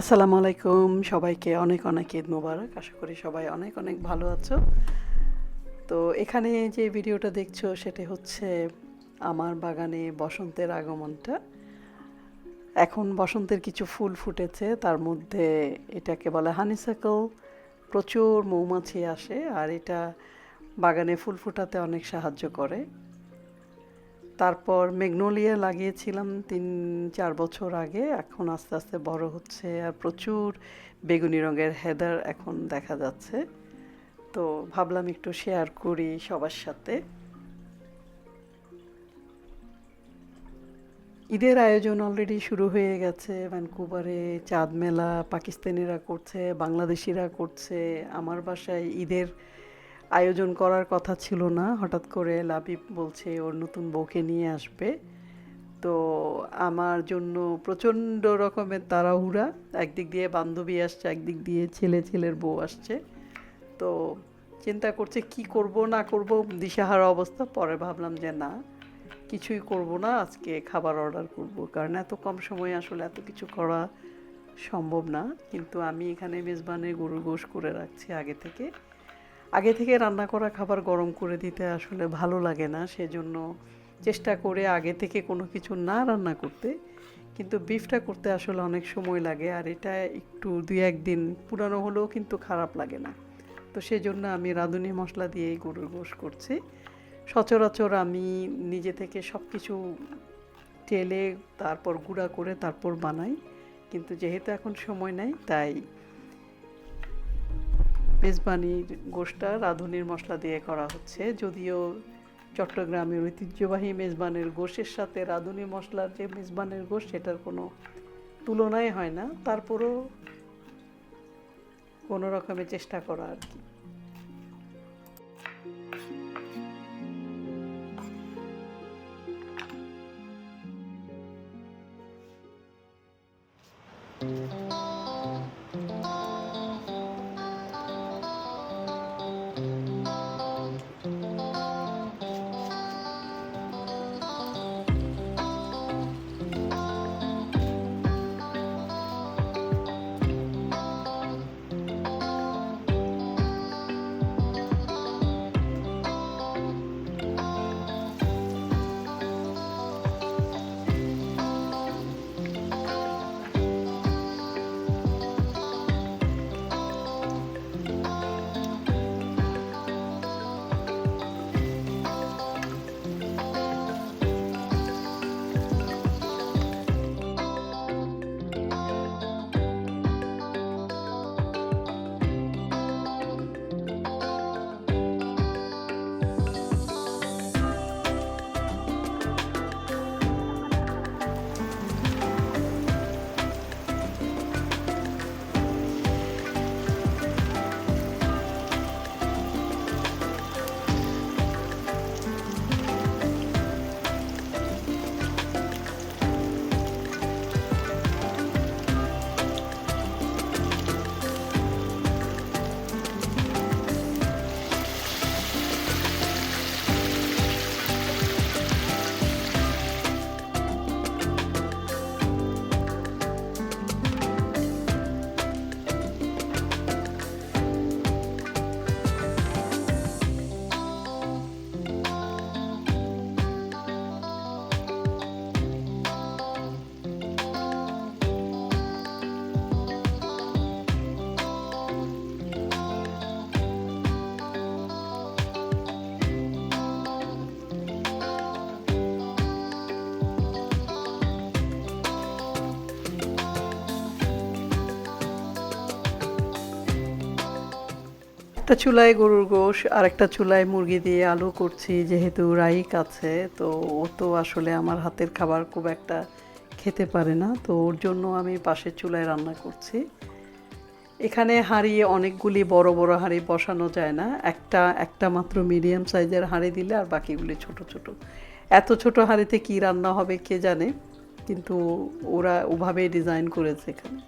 আসসালামু আলাইকুম সবাইকে অনেক অনেক ঈদ মোবারক। আশা করি সবাই অনেক অনেক ভালো আছো। তো এখানে যে ভিডিওটা দেখছো সেটা হচ্ছে আমার বাগানে বসন্তের আগমনটা। এখন বসন্তের কিছু ফুল ফুটেছে, তার মধ্যে এটাকে বলে হানিসাকল। প্রচুর মৌমাছি আসে আর এটা বাগানে ফুল ফোটাতে অনেক সাহায্য করে। তারপর ম্যাগনোলিয়া লাগিয়েছিলাম ৩-৪ বছর আগে, এখন আস্তে আস্তে বড় হচ্ছে আর প্রচুর বেগুনি রঙের হেদার এখন দেখা যাচ্ছে। তো ভাবলাম একটু শেয়ার করি সবার সাথে। ঈদের আয়োজন অলরেডি শুরু হয়ে গেছে ভ্যানকুভারে। চাঁদ মেলা পাকিস্তানিরা করছে, বাংলাদেশিরা করছে। আমার বাসায় ঈদের আয়োজন করার কথা ছিল না, হঠাৎ করে লাবিব বলছে ওর নতুন বউকে নিয়ে আসবে। তো আমার জন্য প্রচণ্ড রকমের তাড়াহুড়া। একদিক দিয়ে বান্ধবী আসছে, একদিক দিয়ে ছেলের বউ আসছে। তো চিন্তা করছে কি করব না করব, দিশাহারা অবস্থা। পরে ভাবলাম যে না, কিছুই করব না, আজকে খাবার অর্ডার করব, কারণ এত কম সময়ে আসলে এত কিছু করা সম্ভব না। কিন্তু আমি এখানে মেজবানে গরুর গোশ করে রাখছি আগে থেকে রান্না করা খাবার গরম করে দিতে আসলে ভালো লাগে না, সেজন্য চেষ্টা করে আগে থেকে কোনো কিছু না রান্না করতে। কিন্তু বিফটা করতে আসলে অনেক সময় লাগে, আর এটা একটু ২-১ দিন পুরানো হলেও কিন্তু খারাপ লাগে না। তো সেজন্য আমি রাঁধুনি মশলা দিয়েই গরুর গোশ করছি। সচরাচর আমি নিজে থেকে সব কিছু টেলে তারপর গুঁড়া করে তারপর বানাই, কিন্তু যেহেতু এখন সময় নাই তাই মেজবানির গোশটা রাঁধুনির মশলা দিয়ে করা হচ্ছে। যদিও চট্টগ্রামের ঐতিহ্যবাহী মেজবানের গোশের সাথে রাঁধুনি মশলার যে মেজবানের গোশ সেটার কোনো তুলনাই হয় না, তারপরও কোনো রকমের চেষ্টা করা আর কি। একটা চুলায় গরুর গোশ আর একটা চুলায় মুরগি দিয়ে আলু করছি, যেহেতু রাইক আছে। তো ও তো আসলে আমার হাতের খাবার খুব একটা খেতে পারে না, তো ওর জন্য আমি পাশের চুলায় রান্না করছি। এখানে হাঁড়ি অনেকগুলি, বড় বড় হাঁড়ি বসানো যায় না, একটা একটা মাত্র মিডিয়াম সাইজের হাঁড়ি দিলে, আর বাকিগুলি ছোট ছোট। এত ছোট হাঁড়িতে কি রান্না হবে কে জানে, কিন্তু ওরা ওভাবেই ডিজাইন করেছে এখানে।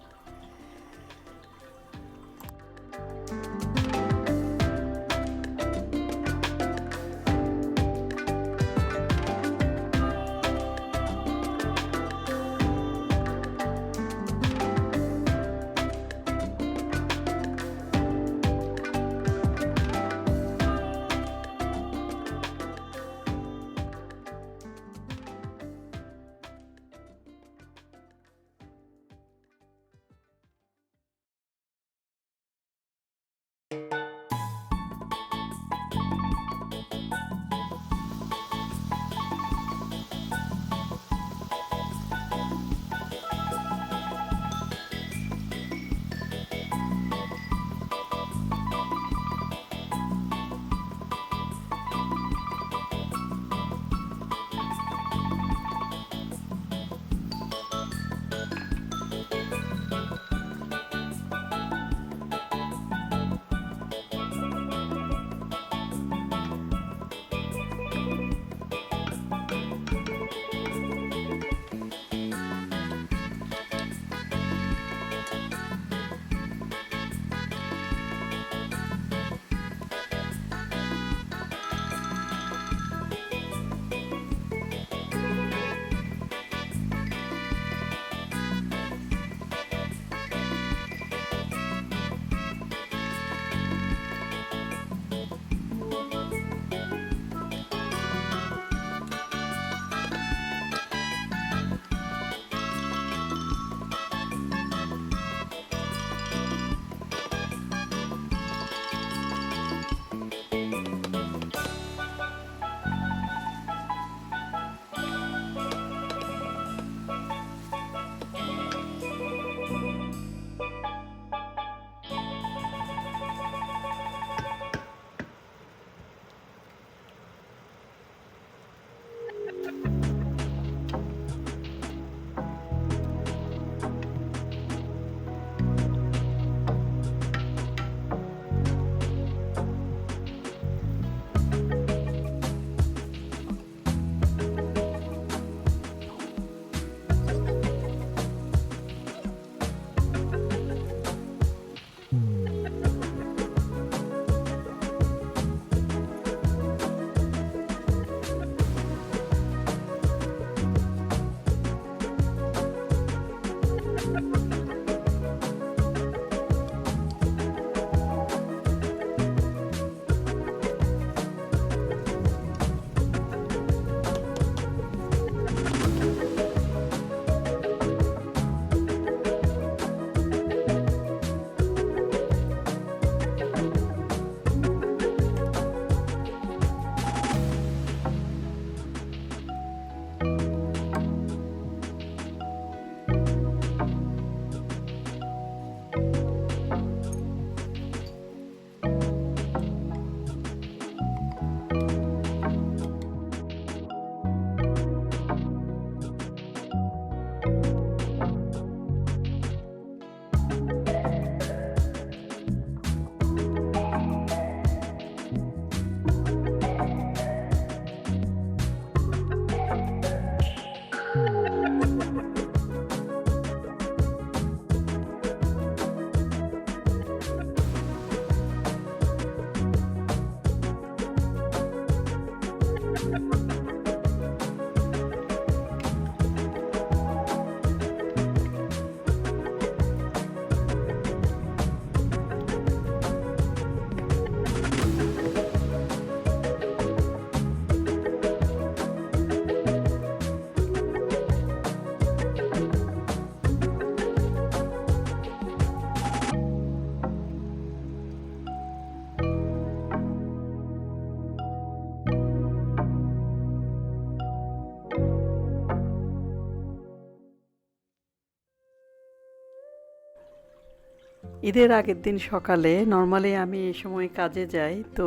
ঈদের আগের দিন সকালে নর্মালি আমি এই সময় কাজে যাই, তো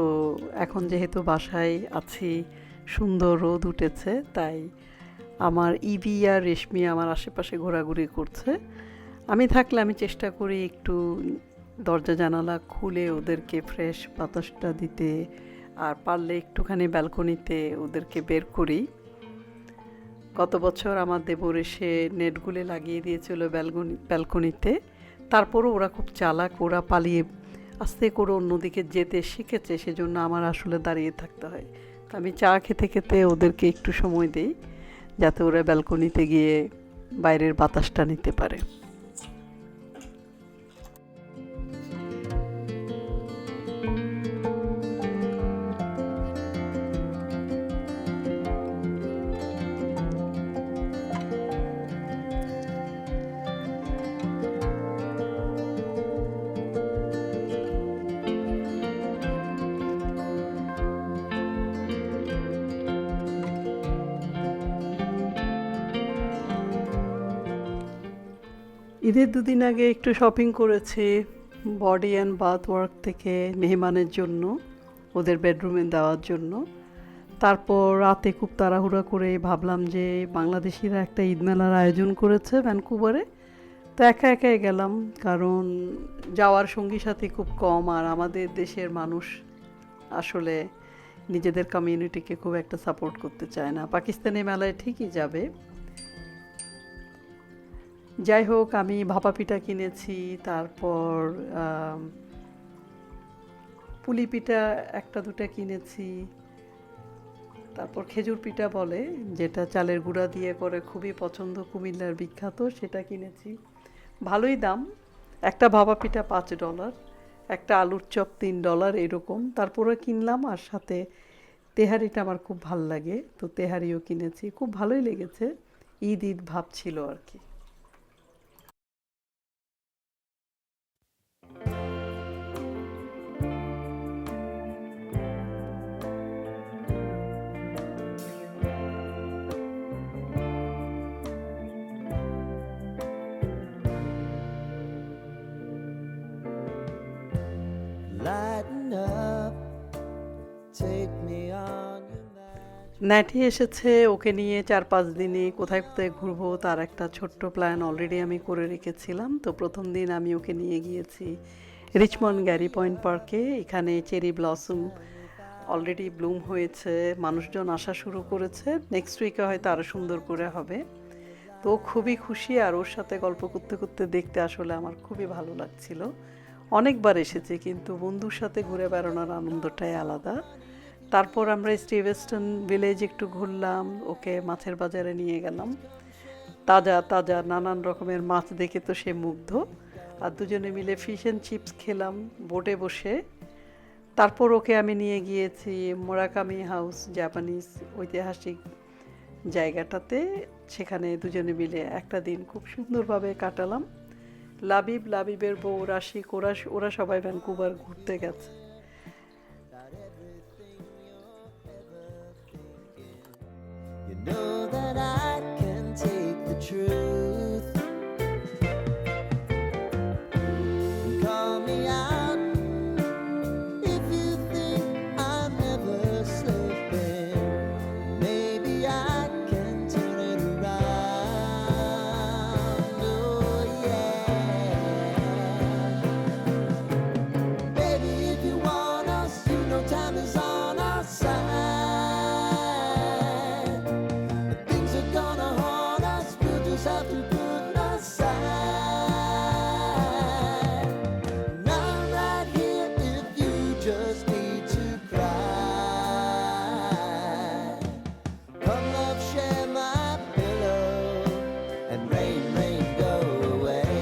এখন যেহেতু বাসায় আছি, সুন্দর রোদ উঠেছে, তাই আমার ইভি আর রেশমি আমার আশেপাশে ঘোরাঘুরি করছে। আমি থাকলে আমি চেষ্টা করি একটু দরজা জানালা খুলে ওদেরকে ফ্রেশ বাতাসটা দিতে, আর পারলে একটুখানি ব্যালকনিতে ওদেরকে বের করি। গত বছর আমার দেবর এসে নেটগুলো লাগিয়ে দিয়েছিল ব্যালকনিতে, তারপরও ওরা খুব চালাক, ওরা পালিয়ে আস্তে করে অন্যদিকে যেতে শিখেছে, সেজন্য আমার আসলে দাঁড়িয়ে থাকতে হয়। তো আমি চা খেতে খেতে ওদেরকে একটু সময় দিই, যাতে ওরা ব্যালকনিতে গিয়ে বাইরের বাতাসটা নিতে পারে। ঈদের দুদিন আগে একটু শপিং করেছি বডি অ্যান্ড বাথ ওয়ার্ক থেকে মেহমানের জন্য, ওদের বেডরুমে দেওয়ার জন্য। তারপর রাতে খুব তাড়াহুড়া করে ভাবলাম যে বাংলাদেশিরা একটা ঈদ মেলার আয়োজন করেছে ভ্যানকুভারে, তো একা একাই গেলাম, কারণ যাওয়ার সঙ্গী সাথী খুব কম, আর আমাদের দেশের মানুষ আসলে নিজেদের কমিউনিটিকে খুব একটা সাপোর্ট করতে চায় না। পাকিস্তানি মেলায় ঠিকই যাবে। যাই হোক, আমি ভাপা পিঠা কিনেছি, তারপর পুলি পিঠা একটা দুটা কিনেছি, তারপর খেজুর পিঠা বলে, যেটা চালের গুঁড়া দিয়ে করে, খুবই পছন্দ, কুমিল্লার বিখ্যাত, সেটা কিনেছি। ভালোই দাম, একটা ভাপা পিঠা $5, একটা আলুর চপ $3 এরকম। তারপরে কিনলাম, আর সাথে তেহারিটা আমার খুব ভাল লাগে, তো তেহারিও কিনেছি, খুব ভালোই লেগেছে। ঈদ ঈদ ভাব ছিল আর কি। Lighten up, take me on your magic. ন্যাটি এসেছে, ওকে নিয়ে 4-5 দিনই কোথায় কোথায় ঘুরবো তার একটা ছোট্ট প্ল্যান অলরেডি আমি করে রেখেছিলাম। তো প্রথম দিন আমি ওকে নিয়ে গিয়েছি রিচমন্ড গ্যারি পয়েন্ট পার্কে। এখানে চেরি ব্লসম অলরেডি ব্লুম হয়েছে, মানুষজন আসা শুরু করেছে, নেক্সট উইকে হয়তো আরও সুন্দর করে হবে। তো খুবই খুশি, আর ওর সাথে গল্প করতে করতে দেখতে আসলে আমার খুবই ভালো লাগছিল। অনেকবার এসেছি, কিন্তু বন্ধুর সাথে ঘুরে বেড়ানোর আনন্দটাই আলাদা। তারপর আমরা স্টিভেস্টন ভিলেজ একটু ঘুরলাম, ওকে মাছের বাজারে নিয়ে গেলাম। তাজা তাজা নানান রকমের মাছ দেখে তো সে মুগ্ধ, আর দুজনে মিলে ফিশ অ্যান্ড চিপস খেলাম বোটে বসে। তারপর ওকে আমি নিয়ে গিয়েছি মোরাকামি হাউস, জাপানিজ ঐতিহাসিক জায়গাটাতে, সেখানে দুজনে মিলে একটা দিন খুব সুন্দরভাবে কাটালাম। লাবিবের বউ, রাশিক, ওরা সবাই ভ্যানকুভার ঘুরতে গেছে। You know that I can take the truth and call me out if you think I'm never slipping. Maybe I can turn it around. Oh yeah. Baby, if you want us, you know time is on our side. If things are gonna haunt us, we'll just have to put aside. And I'm right here if you just need to cry. Come love, share my pillow, and rain, rain, go away.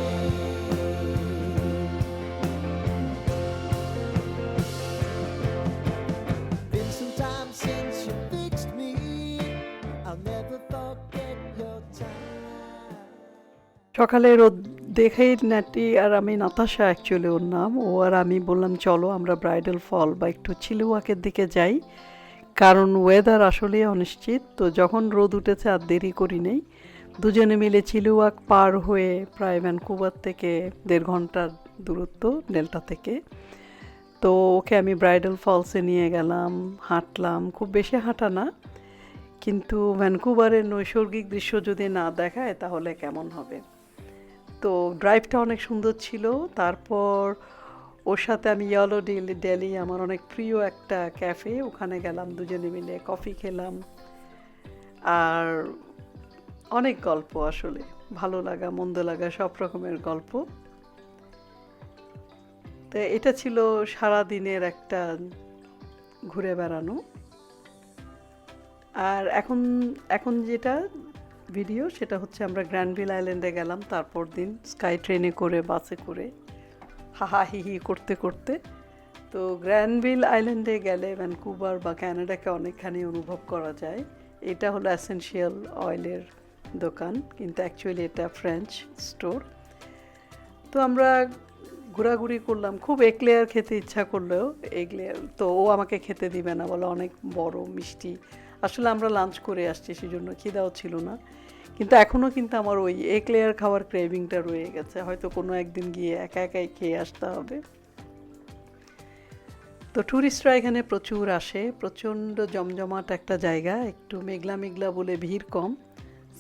Been some time since you fixed me. I'll never forget your time. সকালে রোদ দেখেই ন্যাটি আর আমি, Natasha actually ওর নাম, ও আর আমি বললাম চলো আমরা bridal ফল বা একটু চিলওয়াকের দিকে যাই, কারণ ওয়েদার আসলে অনিশ্চিত। তো যখন রোদ উঠেছে আর দেরি করি নেই, দুজনে মিলে চিলওয়াক পার হয়ে প্রায় ভ্যানকুভার থেকে 1.5 ঘন্টার দূরত্ব ডেল্টা থেকে। তো ওকে আমি ব্রাইডাল ফলসে নিয়ে গেলাম, হাঁটলাম, খুব বেশি হাঁটা না, কিন্তু ভ্যানকুভারের নৈসর্গিক দৃশ্য যদি না দেখায় তাহলে কেমন হবে। তো ড্রাইভটা অনেক সুন্দর ছিল। তারপর ওর সাথে আমি ইয়েলো ডেলি, আমার অনেক প্রিয় একটা ক্যাফে, ওখানে গেলাম, দুজনে মিলে কফি খেলাম, আর অনেক গল্প, আসলে ভালো লাগা মন্দ লাগা সব রকমের গল্প। তো এটা ছিল সারা দিনের একটা ঘুরে বেড়ানো। আর এখন এখন যেটা ভিডিও, সেটা হচ্ছে আমরা গ্র্যান্ডভিল আইল্যান্ডে গেলাম তারপর দিন, স্কাই ট্রেনে করে, বাসে করে, হাহা হিহি করতে করতে। তো গ্র্যান্ডভিল আইল্যান্ডে গেলে ভ্যানকুভার বা ক্যানাডাকে অনেকখানি অনুভব করা যায়। এটা হলো এসেনশিয়াল অয়েলের দোকান, কিন্তু অ্যাকচুয়ালি এটা ফ্রেঞ্চ স্টোর। তো আমরা ঘোরাঘুরি করলাম, খুব এক্লেয়ার খেতে ইচ্ছা করলেও এগলেয়ার তো ও আমাকে খেতে দিবে না, বলে অনেক বড় মিষ্টি। আসলে আমরা লাঞ্চ করে আসছি, সেজন্য খিদাও ছিল না, কিন্তু এখনও কিন্তু আমার ওই একলেয়ার খাওয়ার ক্রেভিংটা রয়ে গেছে, হয়তো কোনো একদিন গিয়ে একা একাই খেয়ে আসতে হবে। তো ট্যুরিস্টরা এখানে প্রচুর আসে, প্রচণ্ড জমজমাট একটা জায়গা, একটু মেঘলা মেঘলা বলে ভিড় কম।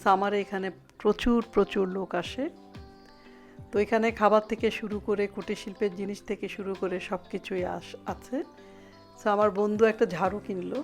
সামারে এখানে প্রচুর প্রচুর লোক আসে। তো এখানে খাবার থেকে শুরু করে কুটির শিল্পের জিনিস থেকে শুরু করে সব কিছুই আছে। তো আমার বন্ধু একটা ঝাড়ু কিনলো।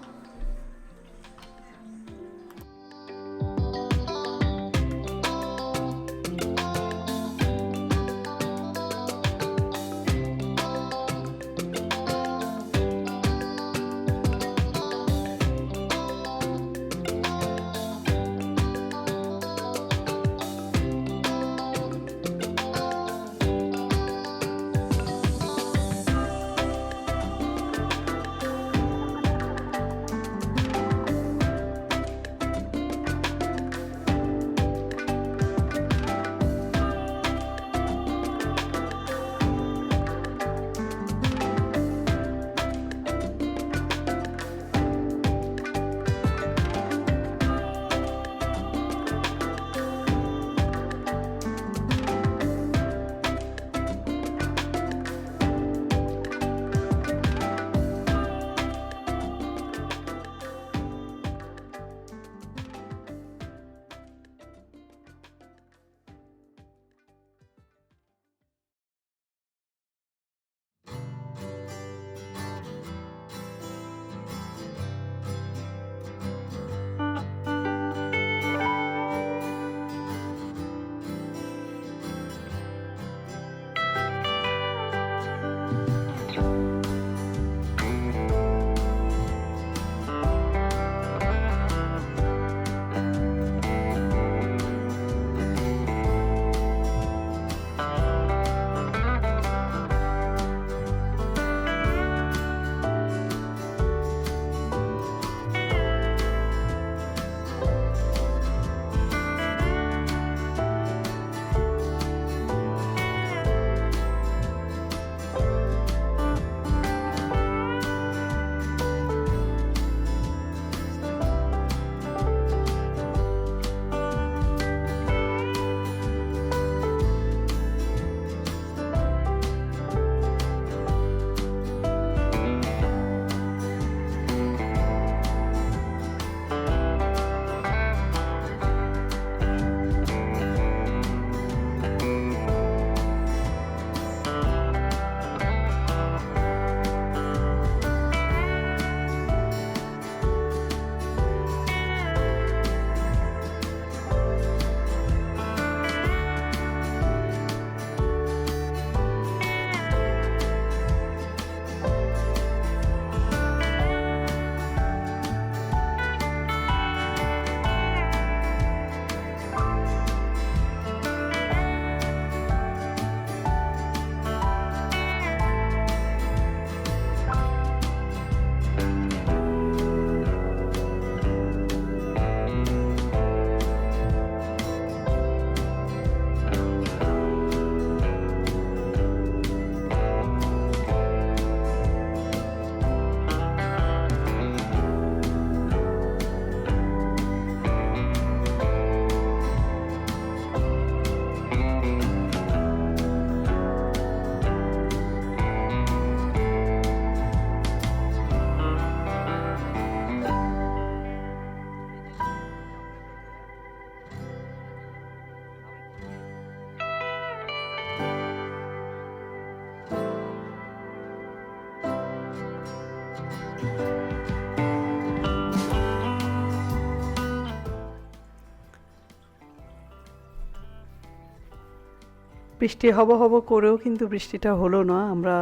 বৃষ্টি হব হব করেও কিন্তু বৃষ্টিটা হলো না, আমরা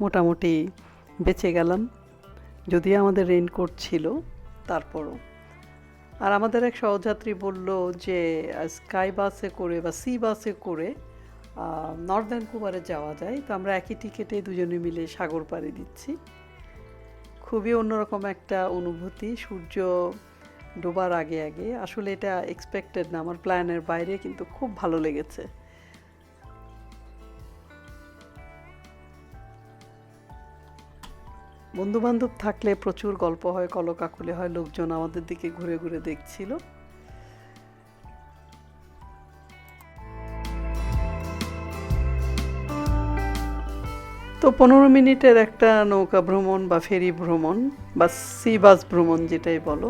মোটামুটি বেঁচে গেলাম, যদিও আমাদের রেইনকোট ছিল তারপরও। আর আমাদের এক সহযাত্রী বলল যে স্কাই বাসে করে বা সি বাসে করে নর্থ ভ্যানকুভারে যাওয়া যায়। তো আমরা একই টিকিটে দুজনে মিলে সাগর পাড়ি দিচ্ছি। খুবই অন্যরকম একটা অনুভূতি, সূর্য ডোবার আগে আগে। আসলে এটা এক্সপেক্টেড না, আমার প্ল্যানের বাইরে, কিন্তু খুব ভালো লেগেছে। বন্ধুবান্ধব থাকলে প্রচুর গল্প হয়, কলকাকলি হয়, লোকজন আমাদের দিকে ঘুরে ঘুরে দেখছিল। তো 15 মিনিটের একটা নৌকা ভ্রমণ বা ফেরি ভ্রমণ বা সি বাস ভ্রমণ যেটাই বলো।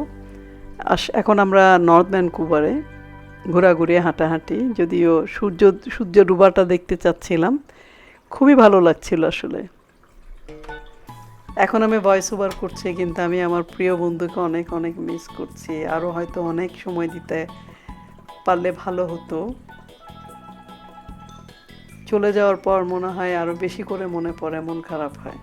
এখন আমরা নর্থ ভ্যানকুভারে ঘোরাঘুরি হাঁটাহাঁটি, যদিও সূর্য ডুবাটা দেখতে চাচ্ছিলাম, খুবই ভালো লাগছিল আসলে। এখন আমি ভয়েস ওভার করছি, কিন্তু আমি আমার প্রিয় বন্ধুকে অনেক অনেক মিস করছি। আরও হয়তো অনেক সময় দিতে পারলে ভালো হতো। চলে যাওয়ার পর মনে হয় আরও বেশি করে মনে পড়ে, মন খারাপ হয়।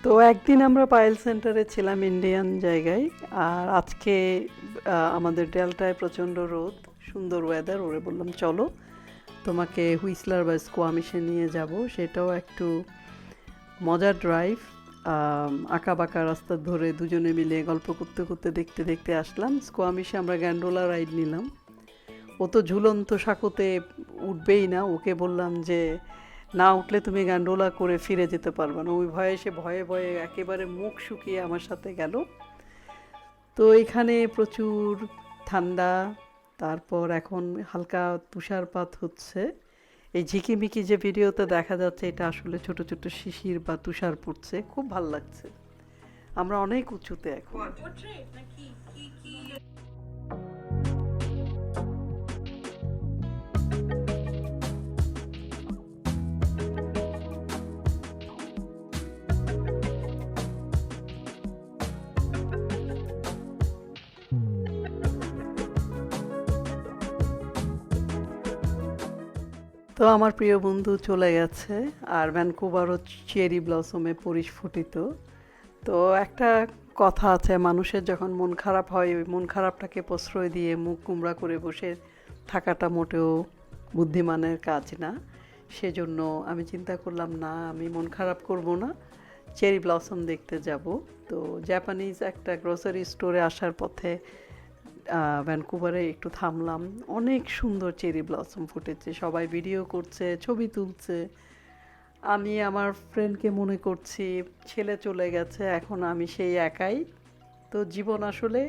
তো একদিন আমরা পায়েল সেন্টারে ছিলাম, ইন্ডিয়ান জায়গায়। আর আজকে আমাদের ডেল্টায় প্রচণ্ড রোদ, সুন্দর ওয়েদার। ওরে বললাম চলো তোমাকে হুইসলার বা স্কোয়ামিশে নিয়ে যাব, সেটাও একটু মজার ড্রাইভ। আঁকা বাঁকা রাস্তা ধরে দুজনে মিলে গল্প করতে করতে দেখতে দেখতে আসলাম স্কোয়ামিশে। আমরা গ্যান্ডোলা রাইড নিলাম। ও তো ঝুলন্ত সাঁকোতে উঠবেই না, ওকে বললাম যে না উঠলে তুমি গ্যান্ডোলা করে ফিরে যেতে পারবে না। ওই ভয়ে সে ভয়ে ভয়ে একেবারে মুখ শুকিয়ে আমার সাথে গেল। তো এখানে প্রচুর ঠান্ডা, তারপর এখন হালকা তুষারপাত হচ্ছে। এই ঝিকিমিকি যে ভিডিওতে দেখা যাচ্ছে, এটা আসলে ছোট ছোট শিশির বা তুষার পড়ছে, খুব ভাল লাগছে। আমরা অনেক উঁচুতে এখন। তো আমার প্রিয় বন্ধু চলে গেছে, আর ভ্যানকুভারও চেরি ব্লসমে পরিস্ফুটিত। তো একটা কথা আছে, মানুষের যখন মন খারাপ হয়, ওই মন খারাপটাকে প্রশ্রয় দিয়ে মুখ কুমড়া করে বসে থাকাটা মোটেও বুদ্ধিমানের কাজ না। সেজন্য আমি চিন্তা করলাম, না আমি মন খারাপ করব না, চেরি ব্লসম দেখতে যাব। তো জাপানিজ একটা গ্রোসারি স্টোরে আসার পথে ভ্যানকুভারে একটু থামলাম। অনেক সুন্দর চেরি ব্লসম ফুটেছে, সবাই ভিডিও করছে, ছবি তুলছে। আমি আমার ফ্রেন্ডকে মনে করছি, ছেলে চলে গেছে, এখন আমি সেই একাই। তো জীবন আসলে,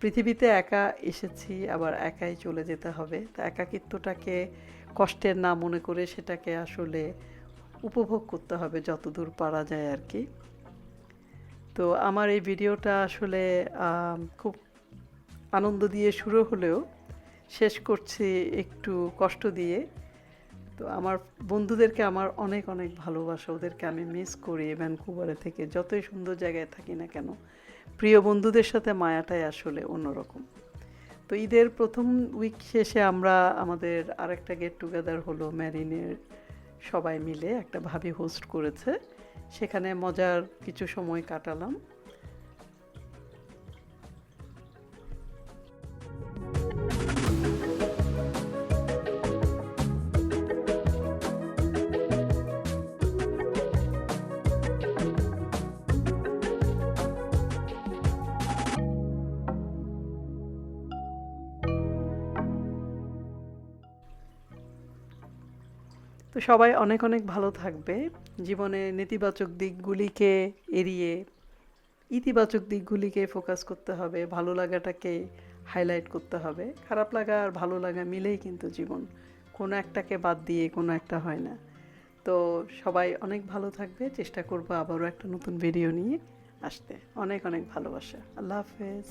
পৃথিবীতে একা এসেছি, আবার একাই চলে যেতে হবে। তো একাকিত্বটাকে কষ্টের না মনে করে সেটাকে আসলে উপভোগ করতে হবে যতদূর পারা যায় আর কি। তো আমার এই ভিডিওটা আসলে খুব আনন্দ দিয়ে শুরু হলেও শেষ করছি একটু কষ্ট দিয়ে। তো আমার বন্ধুদেরকে আমার অনেক অনেক ভালোবাসা, ওদেরকে আমি মিস করি। ভ্যানকুভারে থেকে যতই সুন্দর জায়গায় থাকি না কেন, প্রিয় বন্ধুদের সাথে মায়াটাই আসলে অন্যরকম। তো ঈদের প্রথম উইক শেষে আমরা আমাদের আরেকটা গেট টুগেদার হলো ম্যারিনের, সবাই মিলে একটা ভাবি হোস্ট করেছে, সেখানে মজার কিছু সময় কাটালাম। তো সবাই অনেক অনেক ভালো থাকবে, জীবনে নেতিবাচক দিকগুলিকে এড়িয়ে ইতিবাচক দিকগুলিকে ফোকাস করতে হবে, ভালো লাগাটাকে হাইলাইট করতে হবে। খারাপ লাগা আর ভালো লাগা মিলেই কিন্তু জীবন, কোনো একটাকে বাদ দিয়ে কোনো একটা হয় না। তো সবাই অনেক ভালো থাকবে, চেষ্টা করবো আবারও একটা নতুন ভিডিও নিয়ে আসতে। অনেক অনেক ভালোবাসা, আল্লাহ হাফেজ।